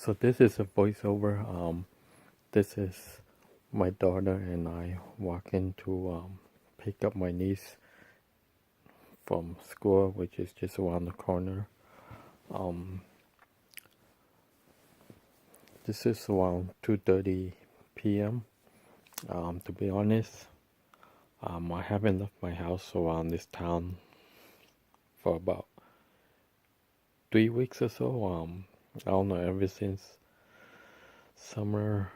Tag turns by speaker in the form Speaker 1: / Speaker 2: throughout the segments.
Speaker 1: So this is a voiceover. This is my daughter and I walking to pick up my niece from school, which is just around the corner. Um, this is around 2:30 p.m. To be honest, I haven't left my house around this town for about 3 weeks or so. I don't know, ever since summer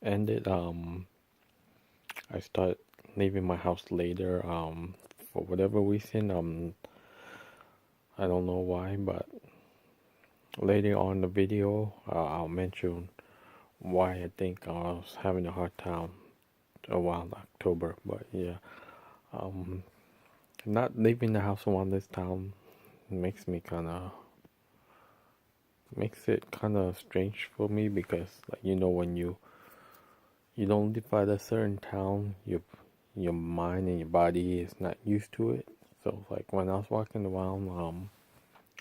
Speaker 1: ended. I started leaving my house later. For whatever reason. I don't know why, but later on the video, I'll mention why I think I was having a hard time around October. But yeah, um, not leaving the house around this time makes it kind of strange for me because, like, when you don't live at a certain town, your mind and your body is not used to it. So like when I was walking around,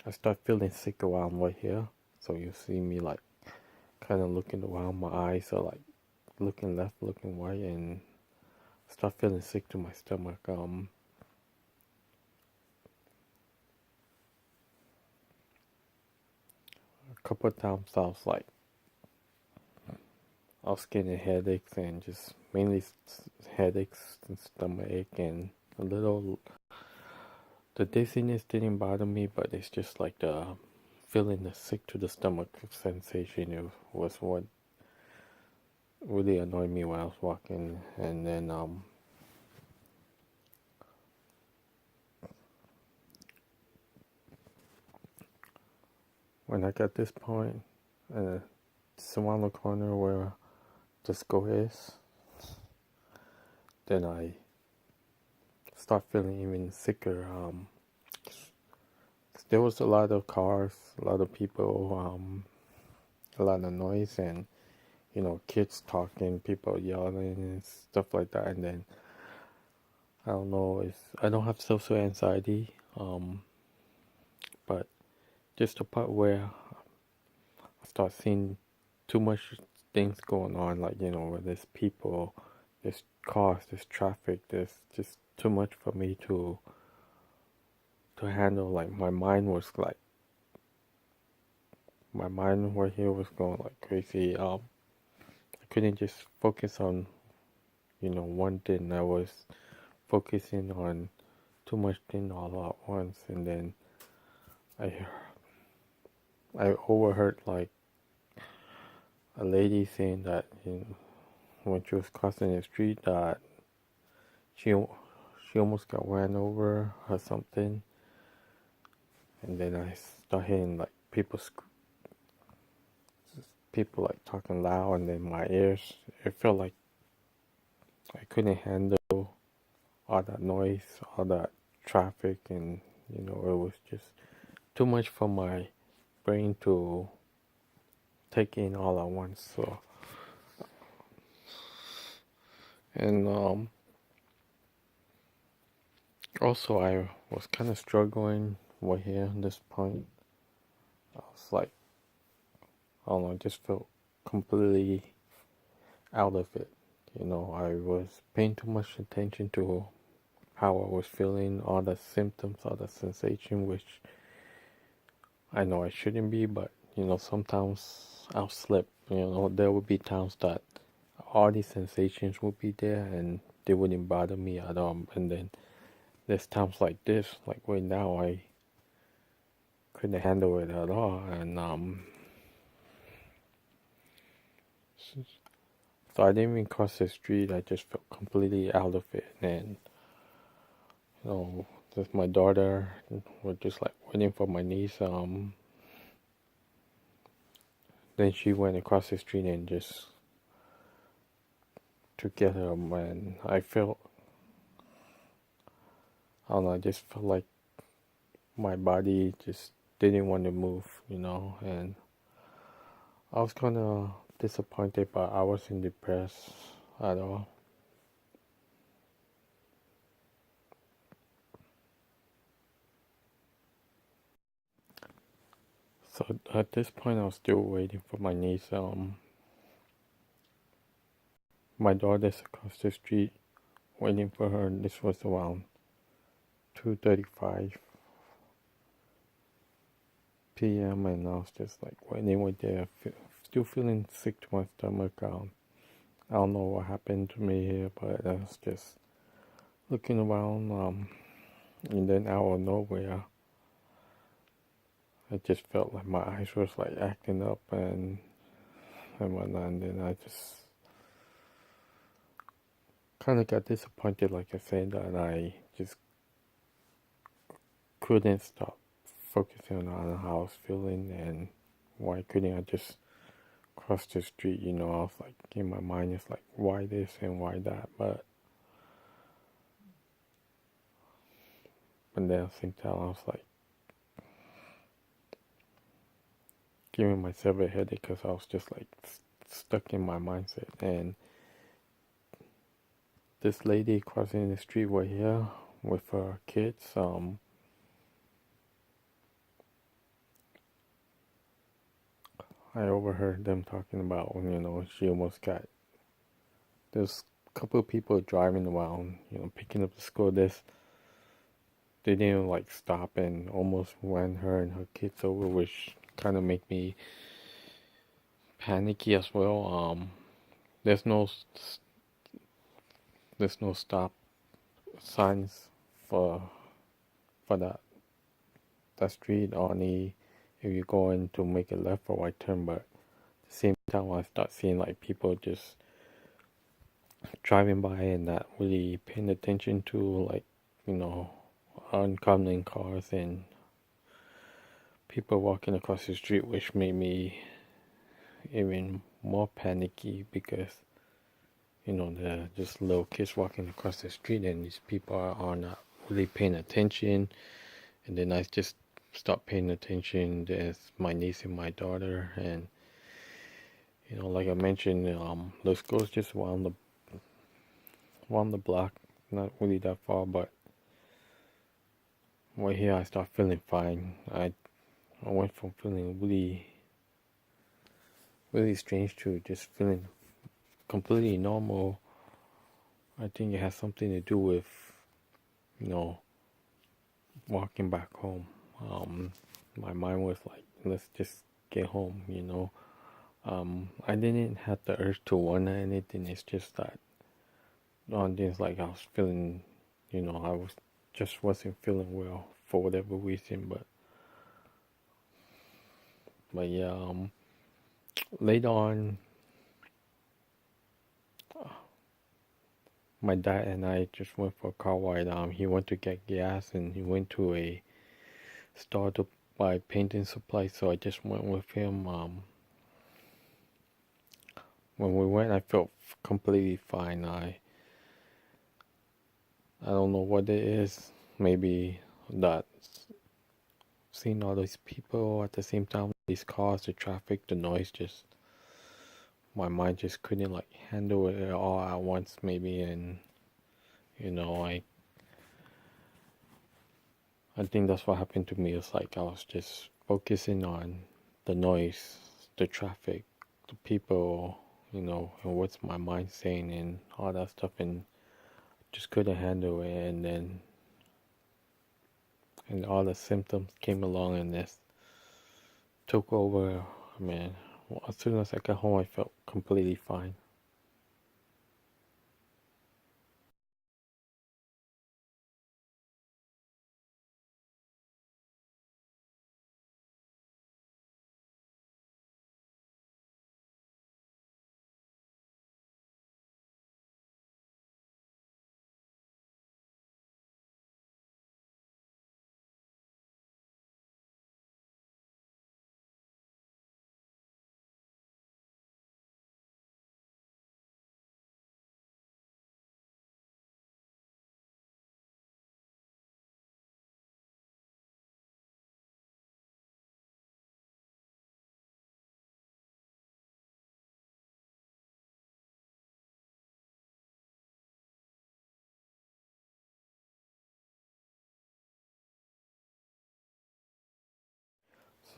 Speaker 1: I start feeling sick around right here. So you see me like kind of looking around, my eyes are like looking left, looking right, and start feeling sick to my stomach. A couple of times I was getting headaches and just mainly headaches and stomach ache and a little. The dizziness didn't bother me, but it's just like the feeling the sick to the stomach sensation was what really annoyed me when I was walking. And then when I got this point, it's around the corner where the school is, then I start feeling even sicker. There was a lot of cars, a lot of people, a lot of noise, and kids talking, people yelling, and stuff like that. And then I don't know, I don't have social anxiety, but just the part where I start seeing too much things going on, like where there's people, there's cars, there's traffic, there's just too much for me to handle. Like my mind right here was going like crazy. I couldn't just focus on one thing. I was focusing on too much thing all at once, and then I I overheard like a lady saying that when she was crossing the street that she she almost got ran over or something, and then I started hearing like people like talking loud, and then my ears, it felt like I couldn't handle all that noise, all that traffic, and it was just too much for my brain to take in all at once. So, and also I was kind of struggling right here at this point. I was like, I don't know, I just felt completely out of it. I was paying too much attention to how I was feeling, all the symptoms, all the sensation, which I know I shouldn't be, but sometimes I'll slip. There would be times that all these sensations would be there and they wouldn't bother me at all. And then there's times like this, like right now, I couldn't handle it at all. And so I didn't even cross the street. I just felt completely out of it. And just my daughter was just like waiting for my niece. Then she went across the street and just to get her, and I don't know, I just felt like my body just didn't want to move, and I was kind of disappointed, but I wasn't depressed at all. So at this point, I was still waiting for my niece. My daughter's across the street, waiting for her. This was around 2:35 p.m. and I was just like waiting with there, still feeling sick to my stomach. I don't know what happened to me here, but I was just looking around. And then out of nowhere, I just felt like my eyes was like acting up and whatnot. And then I just kind of got disappointed, like I said, that I just couldn't stop focusing on how I was feeling and why couldn't I just cross the street. I was like, in my mind, it's like, why this and why that? But then at the same time, I was like giving myself a headache because I was just like stuck in my mindset. And this lady crossing the street right here with her kids, I overheard them talking about, she almost got, there's a couple of people driving around, picking up the school. They didn't like stop and almost ran her and her kids over, which kind of made me panicky as well. There's no there's no stop signs for that street, only if you're going to make a left or right turn. But at the same time, I start seeing like people just driving by and not really paying attention to, like, oncoming cars and people walking across the street, which made me even more panicky because they're just little kids walking across the street and these people are not really paying attention. And then I just stopped paying attention. There's my niece and my daughter, and like I mentioned, the school's just around the block, not really that far, but right here I start feeling fine. I went from feeling really, really strange to just feeling completely normal. I think it has something to do with, walking back home. My mind was like, let's just get home. I didn't have the urge to want anything. It's just that on things like I was feeling, I was just wasn't feeling well for whatever reason. But yeah, later on, my dad and I just went for a car ride. He went to get gas and he went to a store to buy painting supplies. So I just went with him. When we went, I felt completely fine. I don't know what it is. Maybe that seeing all these people at the same time, these cars, the traffic, the noise, just my mind just couldn't like handle it all at once. Maybe, and I think that's what happened to me. It's like I was just focusing on the noise, the traffic, the people, and what's my mind saying and all that stuff, and just couldn't handle it. And all the symptoms came along and this took over. Man, as soon as I got home, I felt completely fine.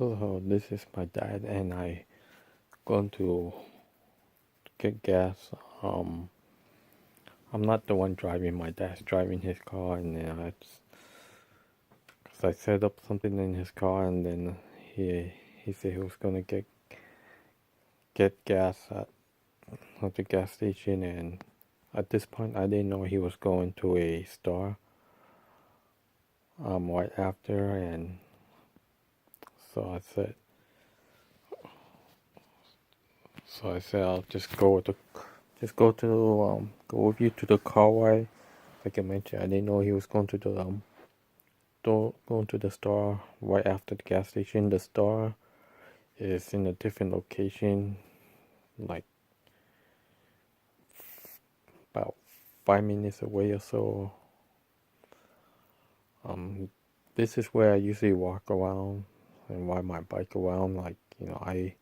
Speaker 1: So this is my dad, and I going to get gas. I'm not the one driving. My dad's driving his car, and then cause I set up something in his car, and then he said he was gonna get gas at the gas station, and at this point I didn't know he was going to a store right after, and so I said I'll just go with you to the car wash. Like I mentioned, I didn't know he was going to the going to the store right after the gas station. The store is in a different location, like about 5 minutes away or so. This is where I usually walk around and ride my bike around. Like, I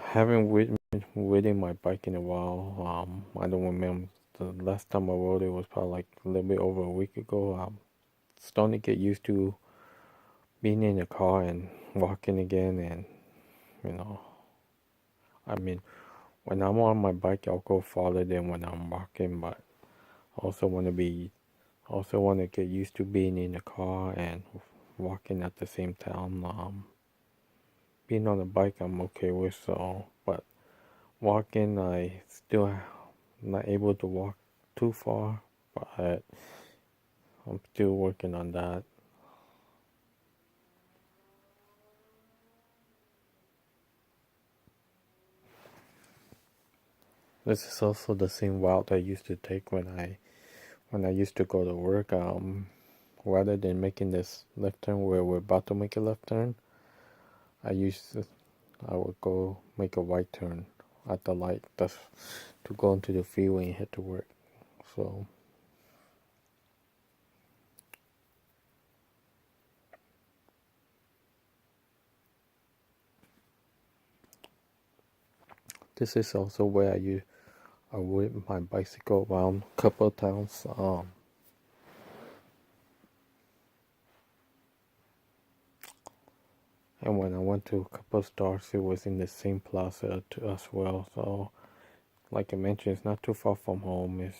Speaker 1: haven't ridden my bike in a while. I don't remember the last time I rode it was probably like a little bit over a week ago. Starting to get used to being in the car and walking again, and you know, I mean, when I'm on my bike, I'll go farther than when I'm walking, but I also want to get used to being in the car and walking at the same time. Being on a bike, I'm okay with, but walking, I still not able to walk too far, but I'm still working on that. This is also the same route I used to take when I used to go to work. Rather than making this left turn where we're about to make a left turn, I used to I would go make a right turn at the light. That's to go into the freeway and head to work. So this is also where I rode my bicycle around a couple of towns. And when I went to a couple of stores, it was in the same plaza as well. So, like I mentioned, it's not too far from home.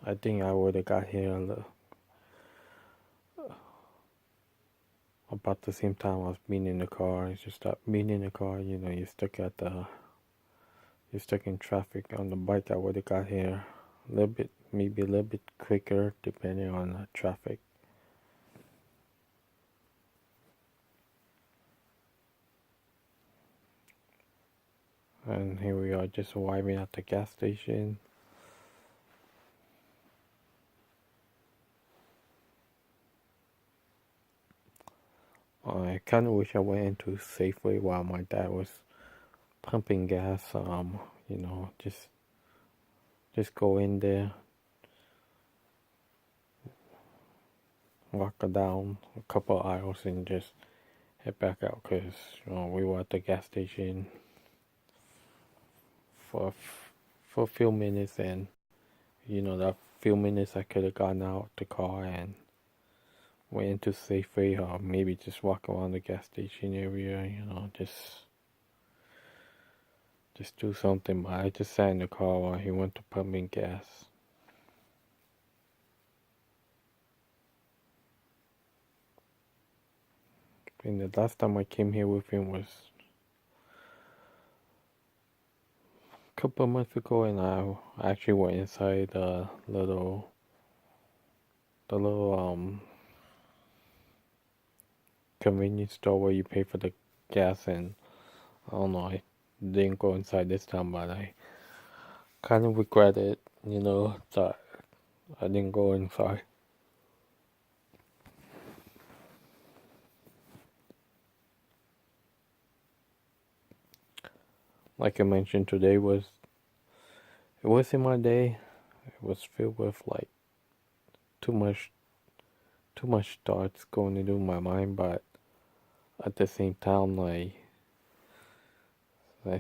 Speaker 1: I think I would have got here about the same time I was being in the car. It's just stop being in the car, you're stuck in traffic. On the bike, I would have got here a little bit, maybe a little bit quicker, depending on the traffic. And here we are, just arriving at the gas station. I kind of wish I went into Safeway while my dad was pumping gas. Just go in there, walk down a couple aisles, and just head back out. Cause we were at the gas station for for a few minutes, and that few minutes I could have gotten out the car and went into Safeway, or maybe just walk around the gas station area. Just do something. But I just sat in the car while he went to pump in gas. And the last time I came here with him was a couple of months ago, and I actually went inside the little convenience store where you pay for the gas, and I don't know, I didn't go inside this time, but I kind of regret it, that I didn't go inside. Like I mentioned, today it wasn't my day. It was filled with like too much thoughts going into my mind, but at the same time, I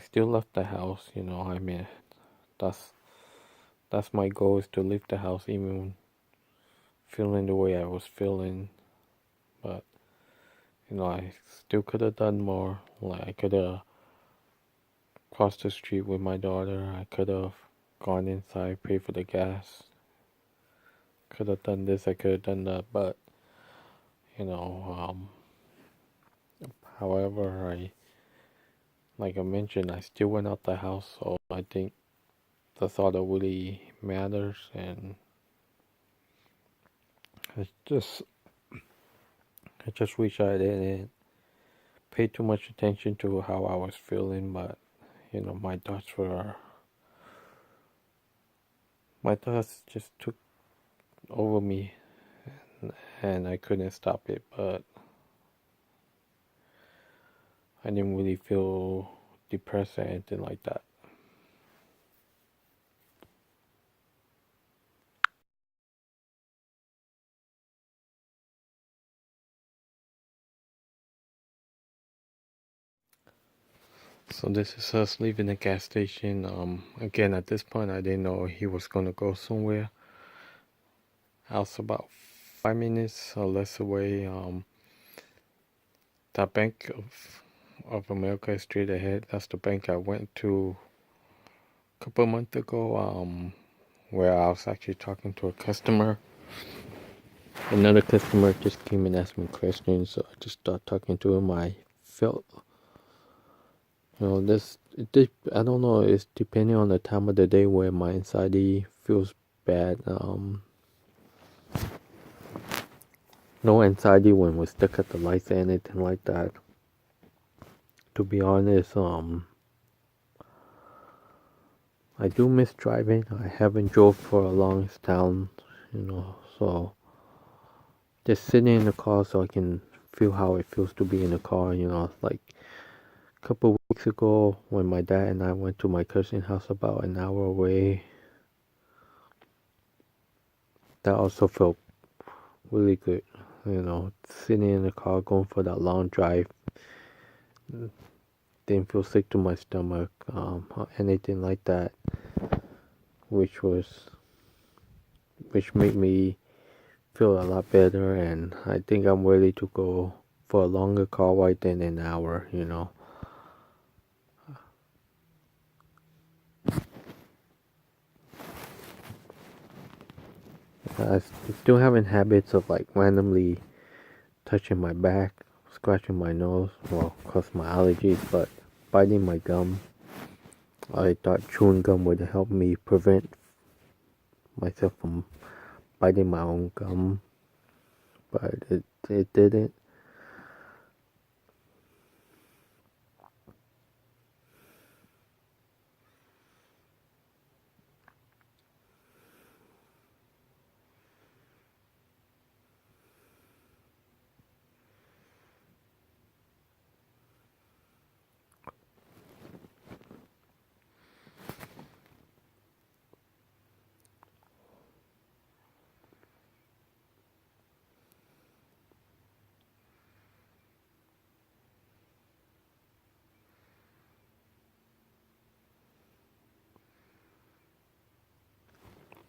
Speaker 1: still left the house. I mean, that's that's my goal, is to leave the house even feeling the way I was feeling. But I still could have done more. Like, I could have crossed the street with my daughter. I could have gone inside, paid for the gas. Could have done this, I could have done that, but, you know, however, like I mentioned, I still went out the house, so I think that's all that really matters, and I just, I just wish I didn't pay too much attention to how I was feeling, but, my thoughts just took over me, and I couldn't stop it, but I didn't really feel depressed or anything like that. So this is us leaving the gas station. Again, at this point, I didn't know he was gonna go somewhere. I was about 5 minutes or less away. The Bank of America is straight ahead. That's the bank I went to a couple of months ago. Where I was actually talking to a customer. Another customer just came and asked me questions, so I just started talking to him. I felt, I don't know, it's depending on the time of the day where my anxiety feels bad. No anxiety when we're stuck at the lights or anything like that. To be honest, I do miss driving. I haven't drove for a long time, so just sitting in the car so I can feel how it feels to be in the car, like a couple of weeks ago when my dad and I went to my cousin's house about an hour away. That also felt really good, sitting in the car, going for that long drive. Didn't feel sick to my stomach, or anything like that, which made me feel a lot better, and I think I'm ready to go for a longer car ride than an hour. I still having habits of like randomly touching my back, scratching my nose, well, cause my allergies, but biting my gum. I thought chewing gum would help me prevent myself from biting my own gum, but it didn't.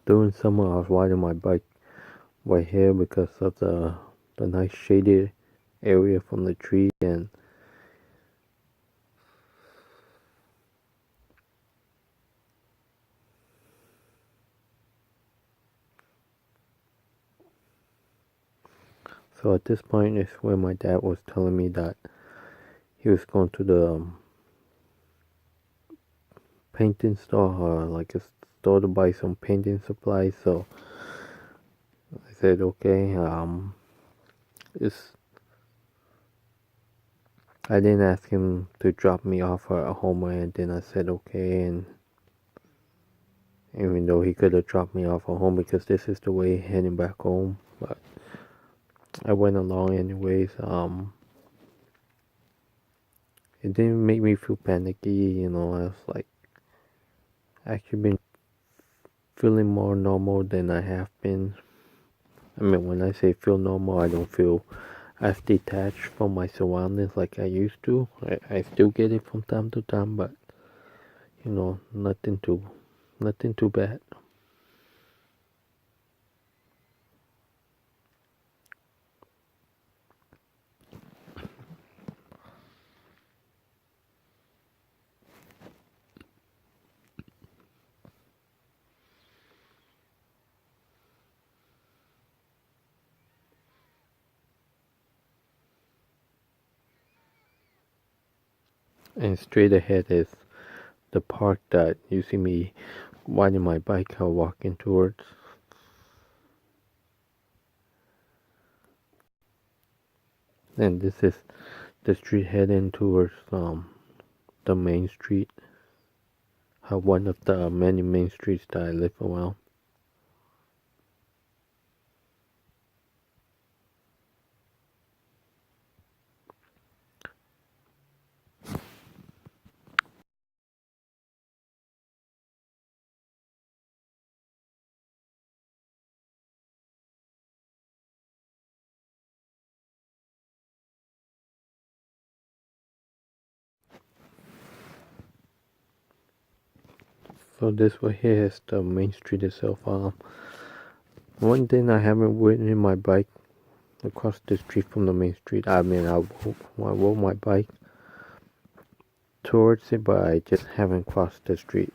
Speaker 1: During summer, I was riding my bike right here because of the nice shaded area from the tree, and so at this point is where my dad was telling me that he was going to the painting store, or like a store to buy some painting supplies. So I said okay. It's I didn't ask him to drop me off at home or anything. I said okay, and even though he could have dropped me off at home because this is the way heading back home, but I went along anyways. It didn't make me feel panicky. I was like actually been feeling more normal than I have been. I mean, when I say feel normal, I don't feel as detached from my surroundings like I used to. I still get it from time to time, but nothing too bad. And straight ahead is the park that you see me riding my bike or walking towards. And this is the street heading towards the main street. One of the many main streets that I live around. So this right here is the main street itself. One thing I haven't ridden my bike across the street from the main street. I mean, I rode my bike towards it, but I just haven't crossed the street.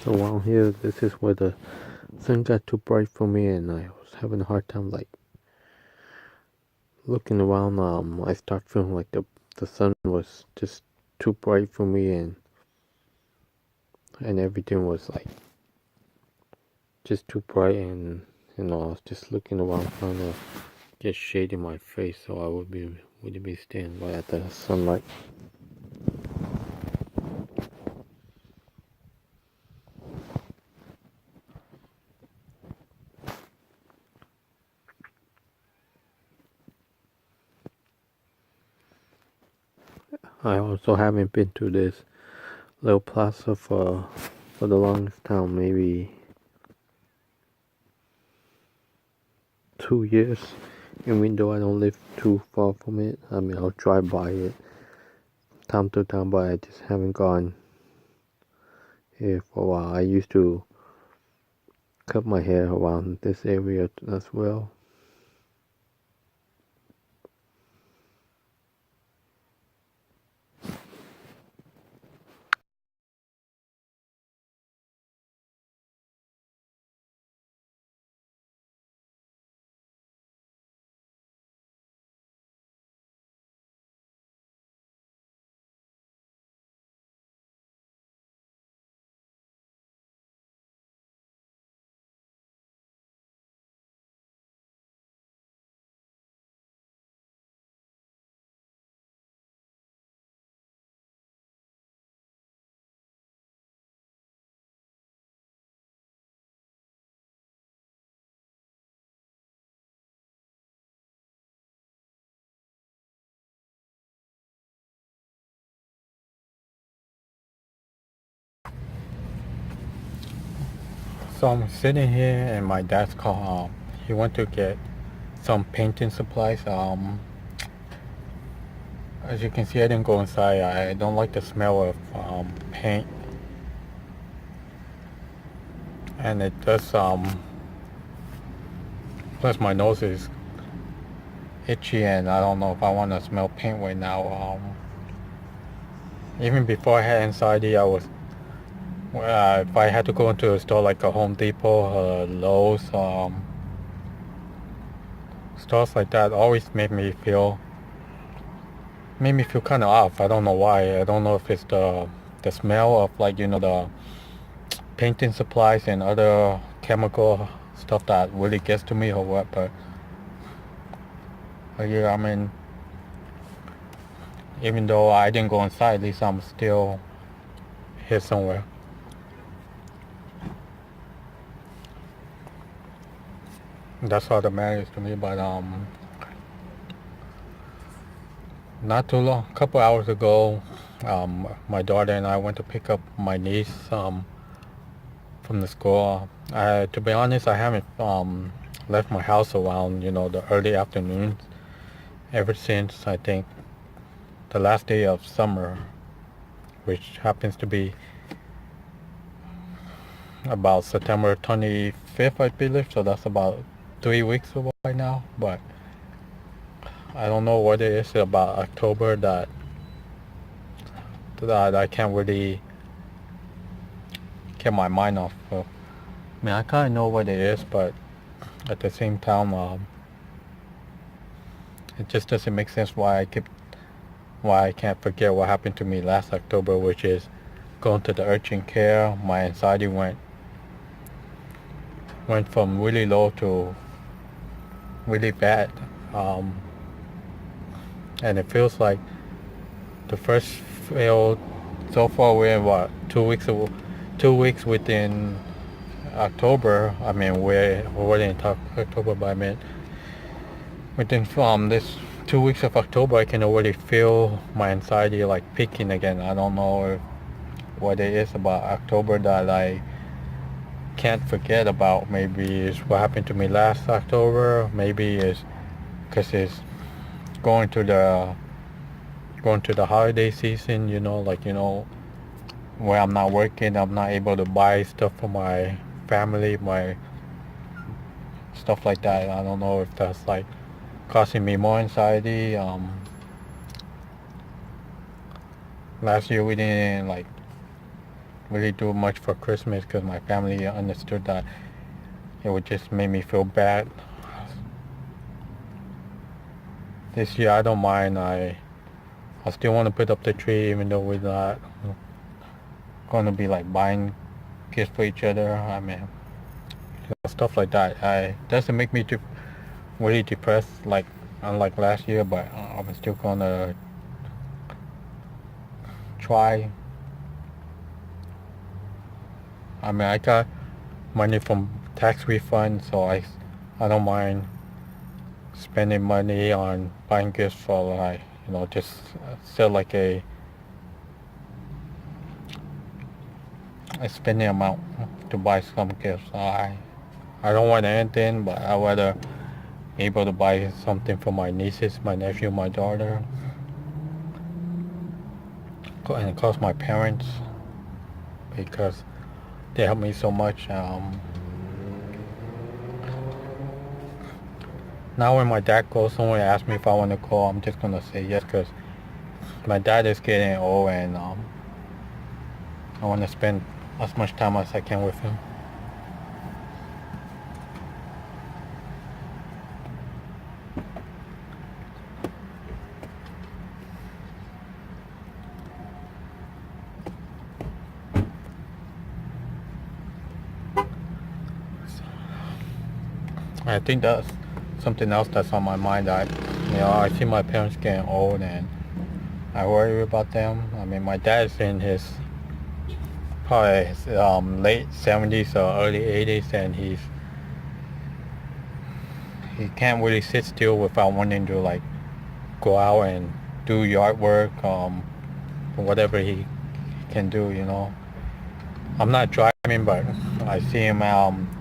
Speaker 1: So around here, this is where the sun got too bright for me, and I was having a hard time like looking around. I start feeling like the sun was just too bright for me, and everything was like just too bright, and I was just looking around trying to get shade in my face so I would be staying right at the sunlight. I also haven't been to this little plaza for the longest time, maybe 2 years. Even though I don't live too far from it, I mean I'll drive by it time to time, but I just haven't gone here for a while. I used to cut my hair around this area as well. So I'm sitting here in my dad's car. He went to get some painting supplies. As you can see, I didn't go inside. I don't like the smell of paint, and it does plus my nose is itchy, and I don't know if I want to smell paint right now. Even before I had anxiety, I was if I had to go into a store like a Home Depot, Lowe's, stores like that always made me feel kind of off. I don't know why. I don't know if it's the smell of like the painting supplies and other chemical stuff that really gets to me or what. But yeah, I mean, even though I didn't go inside, at least I'm still here somewhere. That's all that matters to me. But not too long, a couple hours ago, my daughter and I went to pick up my niece. from the school. To be honest, I haven't left my house around the early afternoons ever since I think the last day of summer, which happens to be about September 25th, I believe. So that's about 3 weeks away now. But I don't know what it is about October that I can't really get my mind off of. I mean, I kind of know what it is, but at the same time, it just doesn't make sense why I can't forget what happened to me last October, which is going to the urgent care. My anxiety went from really low to really bad, and it feels like the first failed. So far we're what 2 weeks 2 weeks within October. I mean we're already in October, but I mean within this 2 weeks of October I can already feel my anxiety like peaking again. I don't know what it is about October that I can't forget about. Maybe it's what happened to me last October. Maybe it's because it's going to the holiday season, where I'm not working, I'm not able to buy stuff for my family, my stuff like that. I don't know if that's like causing me more anxiety. Last year we didn't like really do much for Christmas because my family understood that it would just make me feel bad. This year I don't mind. I still want to put up the tree even though we're not going to be like buying gifts for each other. I mean, stuff like that. Doesn't make me really depressed like unlike last year, but I'm still gonna try. I mean, I got money from tax refund, so I don't mind spending money on buying gifts for like just still like a spending amount to buy some gifts. I don't want anything, but I rather able to buy something for my nieces, my nephew, my daughter, and of course my parents, because they help me so much. Now when my dad goes somewhere and asks me if I want to go, I'm just gonna say yes because my dad is getting old and I want to spend as much time as I can with him. I think that's something else that's on my mind. I see my parents getting old and I worry about them. I mean, my dad's in his probably his, late 70s or early 80s, and he can't really sit still without wanting to like go out and do yard work, whatever he can do. I'm not driving, but I see him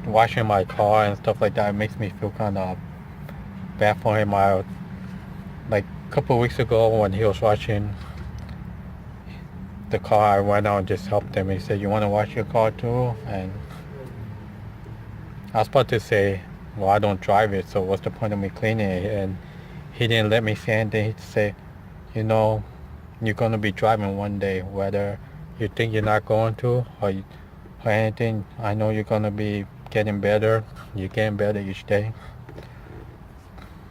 Speaker 1: washing my car and stuff like that. It makes me feel kind of bad for him. Like a couple of weeks ago when he was washing the car, I went out and just helped him. He said, "You want to wash your car too?" And I was about to say, "Well, I don't drive it, so what's the point of me cleaning it?" And he didn't let me say anything. He'd say, "You know, you're going to be driving one day, whether you think you're not going to or anything. I know you're going to be getting better. You're getting better each day.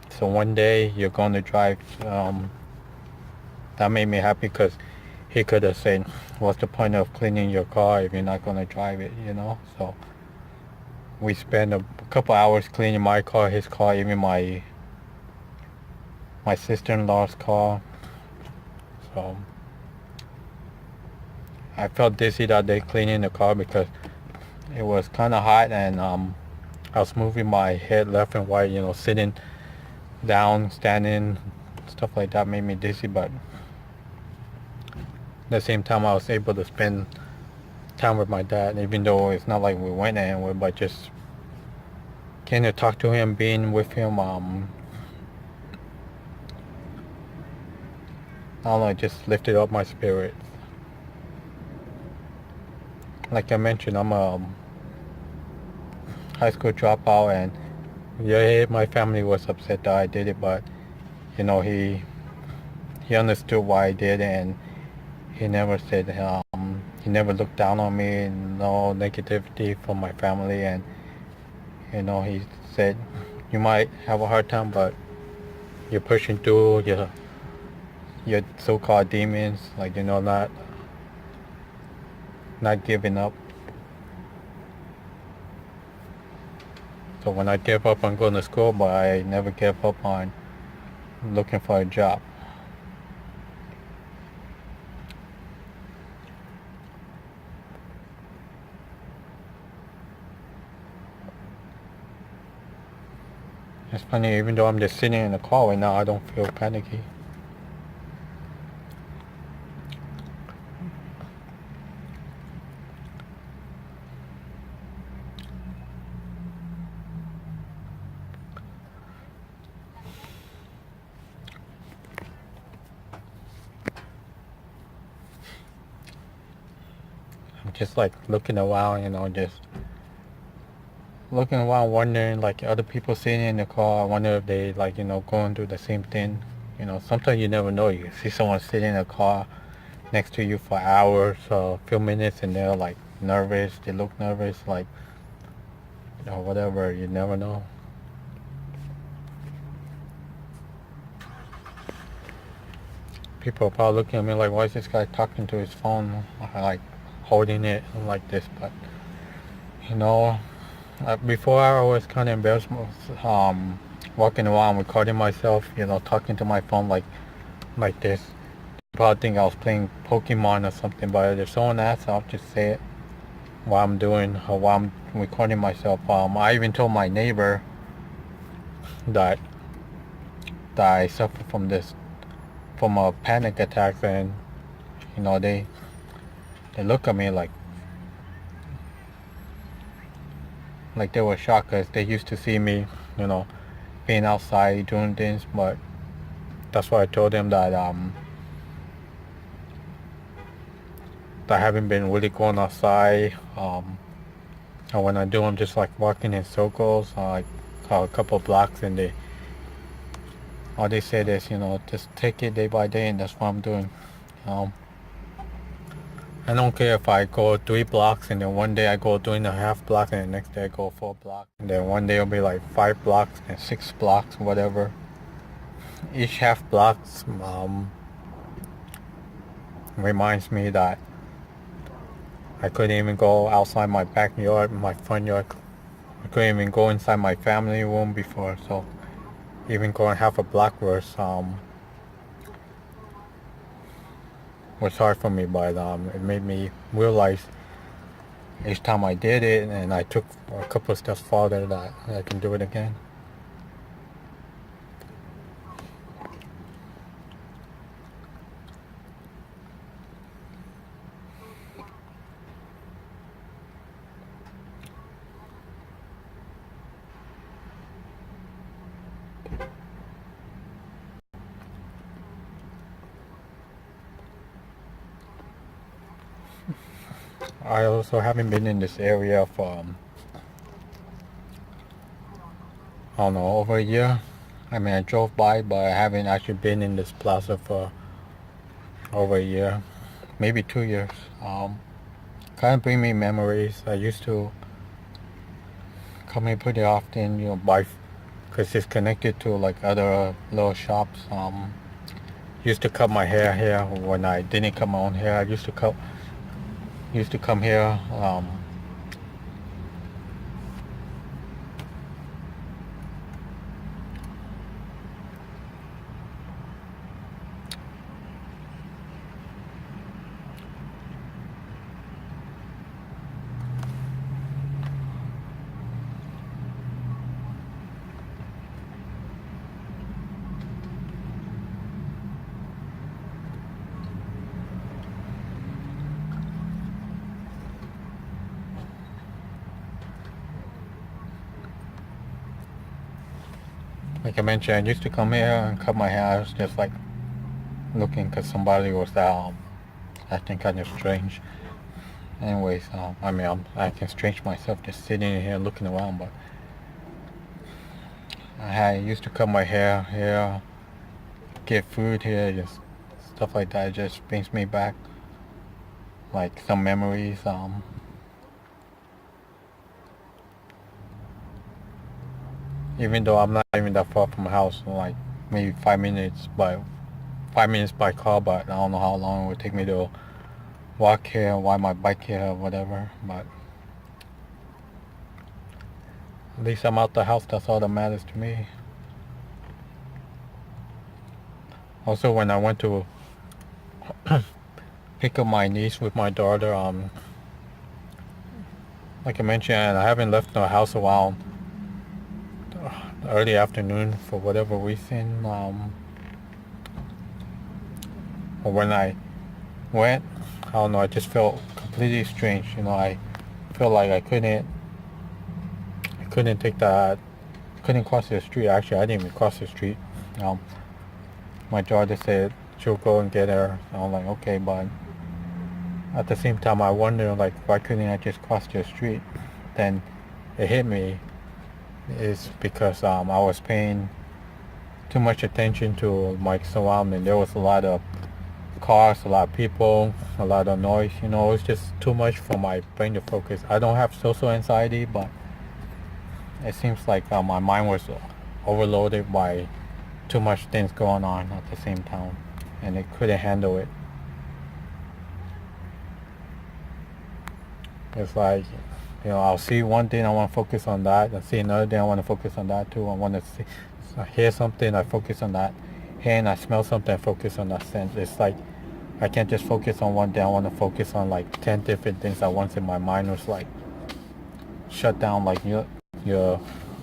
Speaker 1: So one day you're going to drive." That made me happy because he could have said, "What's the point of cleaning your car if you're not going to drive it?" So we spent a couple hours cleaning my car, his car, even my sister-in-law's car. So I felt dizzy that day cleaning the car because it was kind of hot, and I was moving my head left and right, sitting down, standing, stuff like that made me dizzy. But at the same time, I was able to spend time with my dad, even though it's not like we went anywhere, but just kind of talk to him, being with him. I don't know, it just lifted up my spirits. Like I mentioned, I'm a high school dropout, and yeah, my family was upset that I did it, but you know, he understood why I did it, and he never said he never looked down on me, no negativity from my family, and you know, he said, you might have a hard time, but you're pushing through your so-called demons, like, you know, not giving up. So when I gave up on going to school, but I never gave up on looking for a job. It's funny, even though I'm just sitting in the car right now, I don't feel panicky. I'm just like looking around, you know, just looking around, wondering, like, other people sitting in the car. I wonder if they, like, you know, going through the same thing. You know, sometimes you never know. You see someone sitting in a car next to you for hours or a few minutes, and they're like nervous. They look nervous, like, you know, whatever. You never know. People are probably looking at me like, why is this guy talking to his phone, like holding it like this? But you know, before I was kind of embarrassed, walking around recording myself, you know, talking to my phone like this. Probably think I was playing Pokemon or something, but if someone asks, I'll just say it, what I'm doing or what I'm recording myself. I even told my neighbor that I suffer from a panic attack, and you know, they look at me like they were shocked, because they used to see me, you know, being outside doing things. But that's why I told them that I haven't been really going outside. And when I do, I'm just like walking in circles, like a couple of blocks, and all they said is, you know, just take it day by day, and that's what I'm doing. I don't care if I go 3 blocks, and then one day I go 3.5 blocks, and the next day I go 4 blocks, and then one day it'll be like 5 blocks and 6 blocks, whatever. Each half blocks reminds me that I couldn't even go outside my backyard, my front yard. I couldn't even go inside my family room before, so even going half a block was hard for me, but it made me realize each time I did it, and I took a couple of steps farther, that I can do it again. I also haven't been in this area for, I don't know, over a year. I mean, I drove by, but I haven't actually been in this plaza for over a year, maybe 2 years. Kind of bring me memories. I used to come here pretty often, you know, buy, because it's connected to like other little shops. Used to cut my hair here when I didn't cut my own hair. I used to come here. Like I mentioned, I used to come here and cut my hair. I was just like looking because somebody was acting kind of strange. Anyways, I mean, I'm acting strange myself just sitting here looking around, but I used to cut my hair here, get food here, just stuff like that. It just brings me back like some memories. Even though I'm not even that far from the house, like maybe 5 minutes by car, but I don't know how long it would take me to walk here, ride my bike here, or whatever. But at least I'm out the house. That's all that matters to me. Also, when I went to pick up my niece with my daughter, like I mentioned, I haven't left the house around early afternoon for whatever reason. Or when I went, I don't know. I just felt completely strange. I felt like I couldn't take that, couldn't cross the street. Actually, I didn't even cross the street. Um, my daughter said she'll go and get her. I'm like, okay, but at the same time, I wonder, like, why couldn't I just cross the street? Then it hit me is because I was paying too much attention to my surrounding. There was a lot of cars, a lot of people, a lot of noise. It was just too much for my brain to focus. I don't have social anxiety, but it seems like my mind was overloaded by too much things going on at the same time, and it couldn't handle it. It's like, I'll see one thing, I want to focus on that. I see another thing, I want to focus on that too. I want to hear something, I focus on that. And I smell something, I focus on that sense. It's like I can't just focus on one thing. I want to focus on like 10 different things at once. In my mind was like shut down. Like you're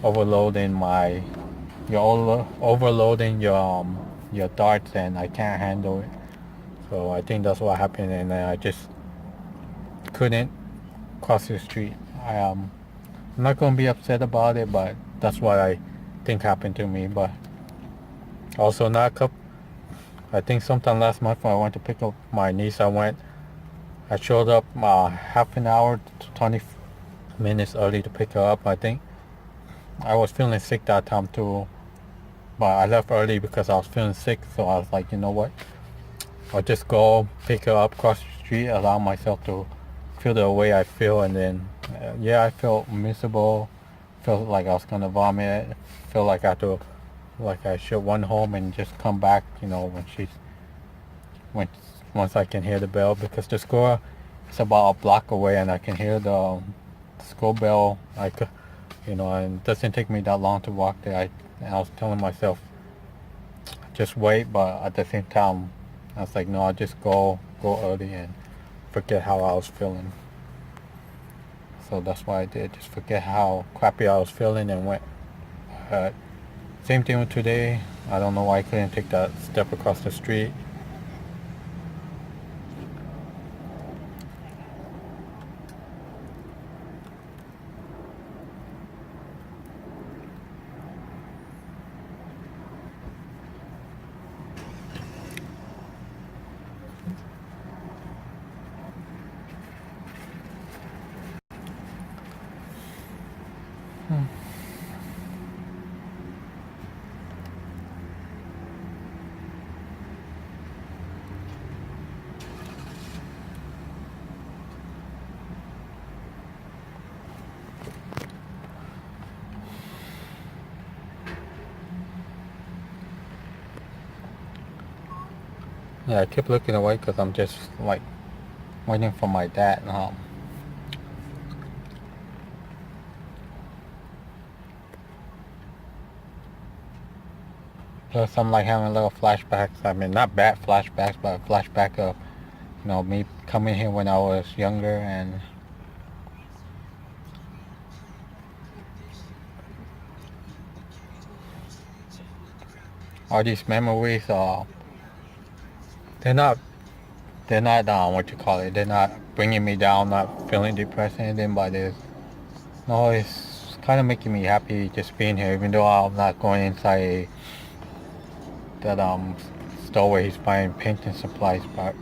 Speaker 1: overloading overloading your thoughts, and I can't handle it. So I think that's what happened, and I just couldn't cross the street. I'm not gonna be upset about it, but that's what I think happened to me. But also I think sometime last month when I went to pick up my niece, I showed up half an hour to 20 minutes early to pick her up. I think I was feeling sick that time too, but I left early because I was feeling sick. So I was like, you know what? I'll just go pick her up, cross the street, allow myself to feel the way I feel, and then yeah, I felt miserable, felt like I was gonna vomit, felt like I should run home and just come back, when once I can hear the bell, because the school is about a block away and I can hear the school bell. And it doesn't take me that long to walk there. I was telling myself just wait, but at the same time I was like, no, I'll just go early and forget how I was feeling. So that's why I did, just forget how crappy I was feeling and went. Same thing with today. I don't know why I couldn't take that step across the street. Yeah, I keep looking away because I'm just like waiting for my dad. Plus, I'm like having little flashbacks. I mean, not bad flashbacks, but a flashback of me coming here when I was younger, and all these memories. They're not what you call it. They're not bringing me down, not feeling depressed or anything, but it's
Speaker 2: kind of making me happy just being here, even though I'm not going inside that store where he's buying painting supplies, but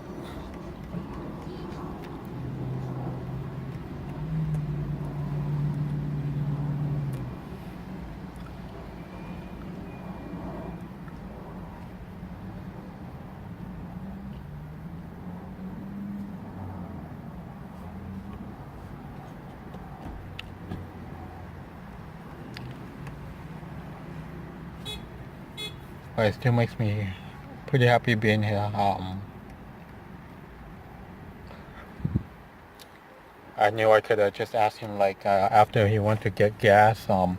Speaker 2: it still makes me pretty happy being here. I knew I could have just asked him like after he went to get gas. I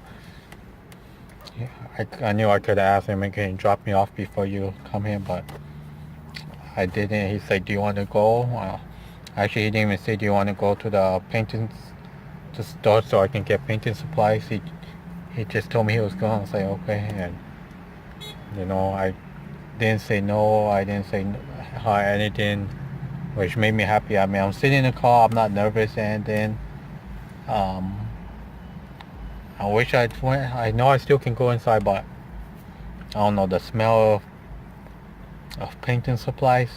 Speaker 2: knew I could have asked him, can you drop me off before you come here, but I didn't. He said, "Do you want to go?" Actually, he didn't even say, "Do you want to go to the painting the store so I can get painting supplies?" He just told me he was going. I was like, okay, and I didn't say no. I didn't say anything, which made me happy. I mean, I'm sitting in the car. I'm not nervous, and then I wish I'd went. I know I still can go inside, but I don't know, the smell of painting supplies.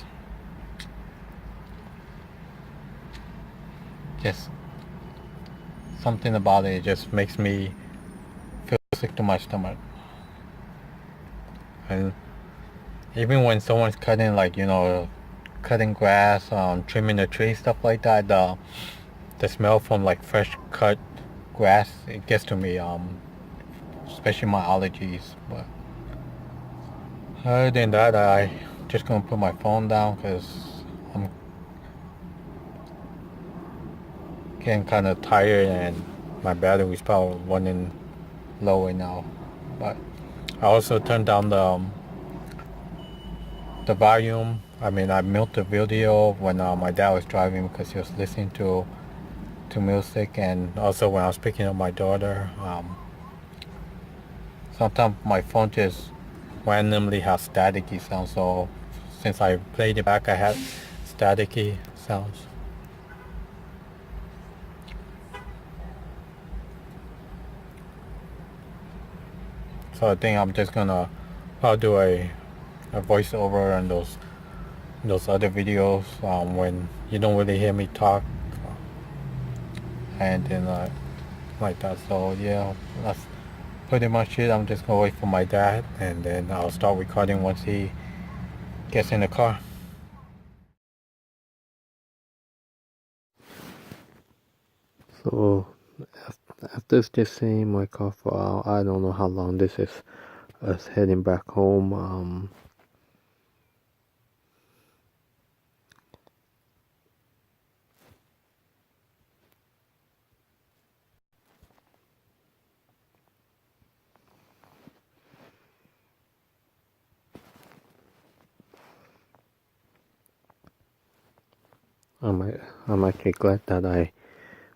Speaker 2: Just something about it just makes me feel sick to my stomach. And even when someone's cutting, like, cutting grass, trimming the tree, stuff like that, the smell from like fresh cut grass, it gets to me, especially my allergies. But other than that, I just gonna put my phone down because I'm getting kind of tired and my battery's probably running low right now. But I also turned down the volume. I mean, I muted the video when my dad was driving because he was listening to music, and also when I was picking up my daughter. Sometimes my phone just randomly has staticky sounds, so since I played it back, I had staticky sounds. So I think I'm just gonna probably do a voiceover on those other videos when you don't really hear me talk, and then like that. So yeah, that's pretty much it. I'm just gonna wait for my dad, and then I'll start recording once he gets in the car.
Speaker 1: So after just sitting in my car for I don't know how long this is us heading back home. I'm actually glad that I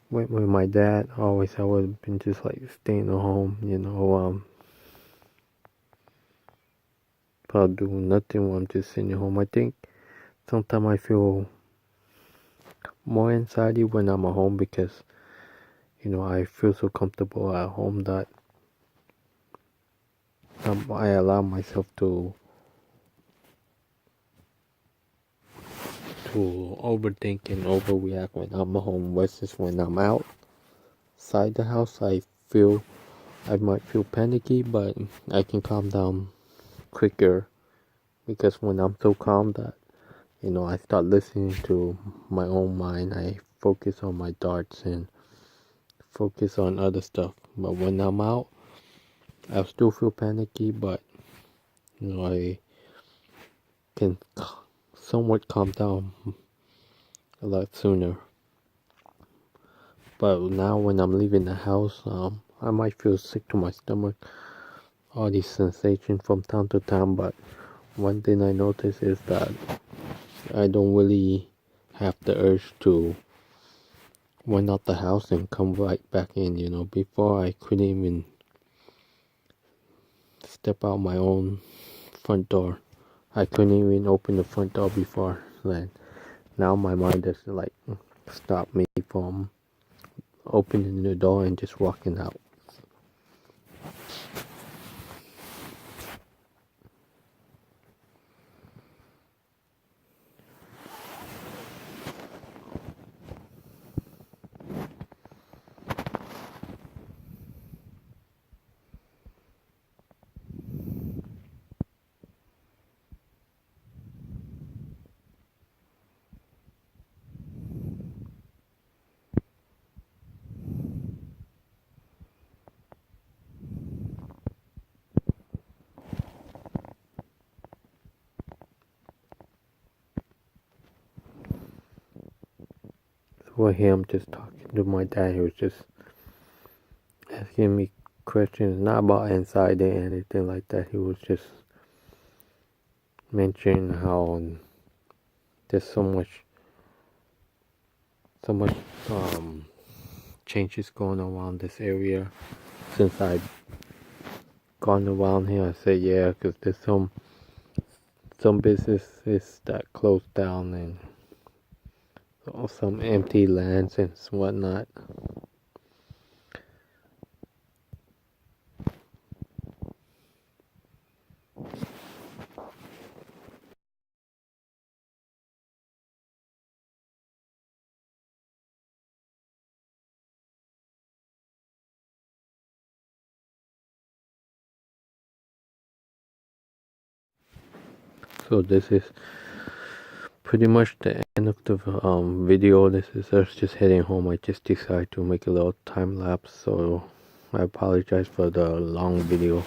Speaker 1: went with my dad. Always I would have been just like staying at home, probably doing nothing while I'm just sitting at home. I think sometimes I feel more anxiety when I'm at home because I feel so comfortable at home that I allow myself to overthink and overreact when I'm at home versus when I'm outside the house. I might feel panicky, but I can calm down quicker because when I'm so calm that I start listening to my own mind. I focus on my thoughts and focus on other stuff. But when I'm out, I still feel panicky, but I can somewhat calm down a lot sooner. But now when I'm leaving the house, I might feel sick to my stomach, all these sensations from time to time. But one thing I notice is that I don't really have the urge to run out the house and come right back in. Before I couldn't even step out my own front door. I couldn't even open the front door before then. Now my mind doesn't stop me from opening the door and just walking out. So here I'm just talking to my dad. He was just asking me questions, not about anxiety or anything like that. He was just mentioning how there's so much changes going around this area since I've gone around here. I said yeah, because there's some businesses that closed down and some empty lands and whatnot. So this is pretty much the end of the video. This is us just heading home. I just decided to make a little time lapse, so I apologize for the long video.